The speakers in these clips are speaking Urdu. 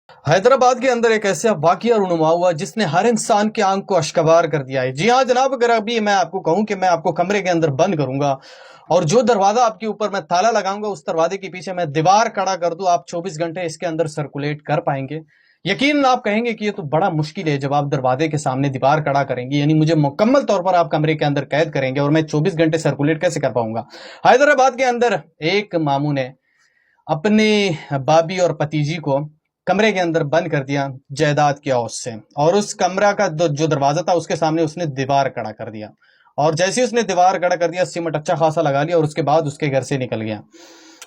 حیدرآباد کے اندر ایک ایسا واقعہ رونما ہوا جس نے ہر انسان کی آنکھ کو اشکبار کر دیا ہے۔ جی ہاں جناب، اگر ابھی میں آپ کو کہوں کہ میں آپ کو کمرے کے اندر بند کروں گا اور جو دروازہ آپ کے اوپر میں تالا لگاؤں گا، اس دروازے کے پیچھے میں دیوار کھڑا کر دوں، آپ 24 گھنٹے اس کے اندر سرکولیٹ کر پائیں گے؟ یقیناً آپ کہیں گے کہ یہ تو بڑا مشکل ہے جب آپ دروازے کے سامنے دیوار کھڑا کریں گے، یعنی مجھے مکمل طور پر آپ کمرے کے اندر قید کریں گے اور میں 24 گھنٹے سرکولیٹ کیسے کر پاؤں گا؟ حیدرآباد کے اندر ایک ماموں نے اپنی بابی اور پتیجی کو کمرے کے اندر بند کر دیا جائیداد کی اوج سے، اور اس کمرہ کا جو دروازہ تھا اس کے سامنے اس نے دیوار کھڑا کر دیا، اور جیسے اس نے دیوار کھڑا کر دیا سیمنٹ اچھا خاصا لگا لیا اور اس کے بعد اس کے گھر سے نکل گیا۔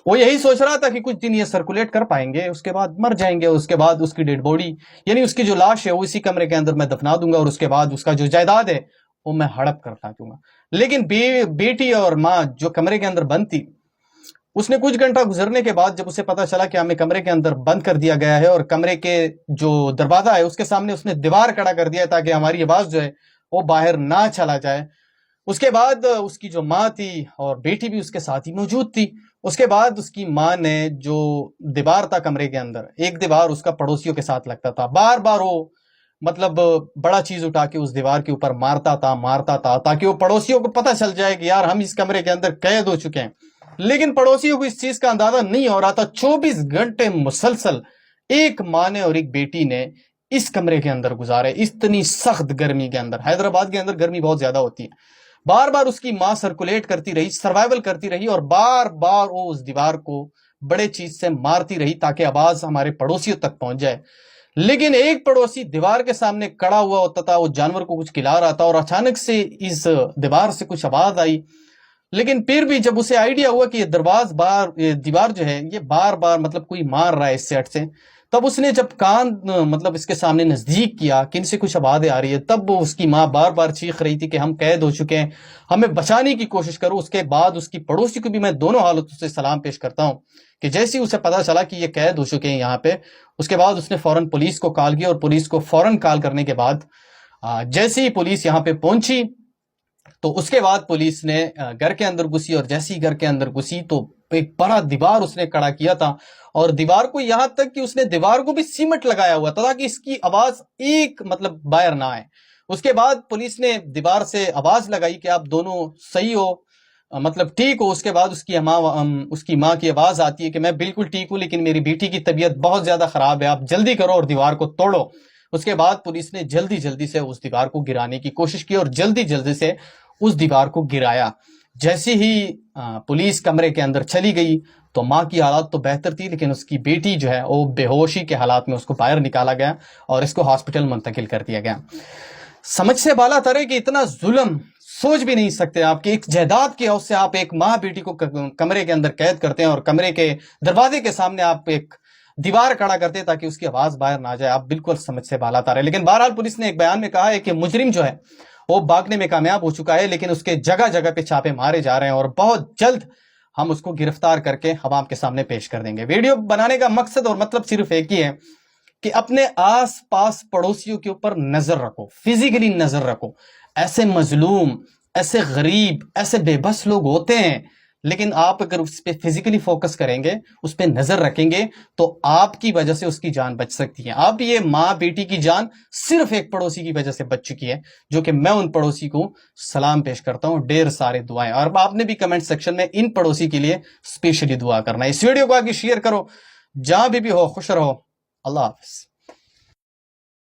وہ یہی سوچ رہا تھا کہ کچھ دن یہ سرکولیٹ کر پائیں گے، اس کے بعد مر جائیں گے، اس کے بعد اس کی ڈیڈ باڈی یعنی اس کی جو لاش ہے وہ اسی کمرے کے اندر میں دفنا دوں گا، اور اس کے بعد اس کا جو جائیداد ہے وہ میں ہڑپ کر کھا دوں گا۔ لیکن بیٹی اور ماں جو کمرے کے اندر بند تھی، اس نے کچھ گھنٹہ گزرنے کے بعد جب اسے پتا چلا کہ ہمیں کمرے کے اندر بند کر دیا گیا ہے اور کمرے کے جو دروازہ ہے اس کے سامنے اس نے دیوار کھڑا کر دیا تاکہ ہماری آواز جو ہے وہ باہر نہ چلا جائے، اس کے بعد اس کی جو ماں تھی اور بیٹی بھی اس کے ساتھ ہی موجود تھی، اس کے بعد اس کی ماں نے جو دیوار تھا کمرے کے اندر، ایک دیوار اس کا پڑوسیوں کے ساتھ لگتا تھا، بار بار وہ مطلب بڑا چیز اٹھا کے اس دیوار کے اوپر مارتا تھا تاکہ وہ پڑوسیوں کو پتہ چل جائے کہ یار ہم اس کمرے کے اندر قید ہو چکے ہیں۔ لیکن پڑوسیوں کو اس چیز کا اندازہ نہیں ہو رہا تھا، 24 گھنٹے مسلسل ایک ماں نے اور ایک بیٹی نے اس کمرے کے اندر گزارے، اتنی سخت گرمی کے اندر۔ حیدرآباد کے اندر گرمی بہت زیادہ ہوتی ہے۔ بار بار اس کی ماں سرکولیٹ کرتی رہی، سروائیول کرتی رہی، اور بار بار وہ اس دیوار کو بڑے چیز سے مارتی رہی تاکہ آواز ہمارے پڑوسیوں تک پہنچ جائے۔ لیکن ایک پڑوسی دیوار کے سامنے کھڑا ہوا ہوتا تھا، وہ جانور کو کچھ کھلا رہا تھا، اور اچانک سے اس دیوار سے کچھ آواز آئی، لیکن پھر بھی جب اسے آئیڈیا ہوا کہ یہ دیوار جو ہے یہ بار بار مطلب کوئی مار رہا ہے اس سیٹ سے، تب اس نے جب کان مطلب اس کے سامنے نزدیک کیا کہ ان سے کچھ آوازیں آ رہی ہے، تب وہ اس کی ماں بار بار چیخ رہی تھی کہ ہم قید ہو چکے ہیں، ہمیں بچانے کی کوشش کرو۔ اس کے بعد اس کی پڑوسی کو بھی میں دونوں حالتوں سے سلام پیش کرتا ہوں کہ جیسے اسے پتا چلا کہ یہ قید ہو چکے ہیں یہاں پہ، اس کے بعد اس نے فوراً پولیس کو کال کیا، اور پولیس کو فوراً کال کرنے کے بعد جیسے ہی پولیس یہاں پہ پہنچی تو اس کے بعد پولیس نے گھر کے اندر گھسی، اور جیسے ہی گھر کے اندر گھسی تو ایک بڑا دیوار اس نے کھڑا کیا تھا، اور دیوار کو یہاں تک کہ اس نے دیوار کو بھی سیمنٹ لگایا ہوا تھا تاکہ اس کی آواز ایک مطلب باہر نہ آئے۔ اس کے بعد پولیس نے دیوار سے آواز لگائی کہ آپ دونوں صحیح ہو، مطلب ٹھیک ہو۔ اس کے بعد اس کی ماں کی آواز آتی ہے کہ میں بالکل ٹھیک ہوں، لیکن میری بیٹی کی طبیعت بہت زیادہ خراب ہے، آپ جلدی کرو اور دیوار کو توڑو۔ اس کے بعد پولیس نے جلدی سے اس دیوار کو گرانے کی کوشش کی اور جلدی سے اس دیوار کو گرایا۔ جیسے ہی پولیس کمرے کے اندر چلی گئی تو ماں کی حالات تو بہتر تھی، لیکن اس کی بیٹی جو ہے وہ بے ہوشی کے حالات میں اس کو باہر نکالا گیا اور اس کو ہاسپٹل منتقل کر دیا گیا۔ سمجھ سے بالا تر ہے کہ اتنا ظلم سوچ بھی نہیں سکتے آپ کہ ایک جائیداد کی اوج سے آپ ایک ماں بیٹی کو کمرے کے اندر قید کرتے ہیں، اور کمرے کے دروازے کے سامنے آپ ایک دیوار کھڑا کرتے ہیں تاکہ اس کی آواز باہر نہ جائے۔ آپ بالکل سمجھ سے بالا تر ہے۔ لیکن بہرحال پولیس نے ایک بیان میں کہا ہے کہ مجرم جو ہے وہ بھاگنے میں کامیاب ہو چکا ہے، لیکن اس کے جگہ پہ چھاپے مارے جا رہے ہیں، اور بہت جلد ہم اس کو گرفتار کر کے عوام کے سامنے پیش کر دیں گے۔ ویڈیو بنانے کا مقصد اور مطلب صرف ایک ہی ہے کہ اپنے آس پاس پڑوسیوں کے اوپر نظر رکھو، فزیکلی نظر رکھو۔ ایسے مظلوم، ایسے غریب، ایسے بے بس لوگ ہوتے ہیں، لیکن آپ اگر اس پہ فزیکلی فوکس کریں گے، اس پہ نظر رکھیں گے، تو آپ کی وجہ سے اس کی جان بچ سکتی ہے۔ اب یہ ماں بیٹی کی جان صرف ایک پڑوسی کی وجہ سے بچ چکی ہے، جو کہ میں ان پڑوسی کو سلام پیش کرتا ہوں، ڈھیر سارے دعائیں، اور آپ نے بھی کمنٹ سیکشن میں ان پڑوسی کے لیے اسپیشلی دعا کرنا ہے۔ اس ویڈیو کو آگے شیئر کرو، جہاں بھی ہو خوش رہو۔ اللہ حافظ۔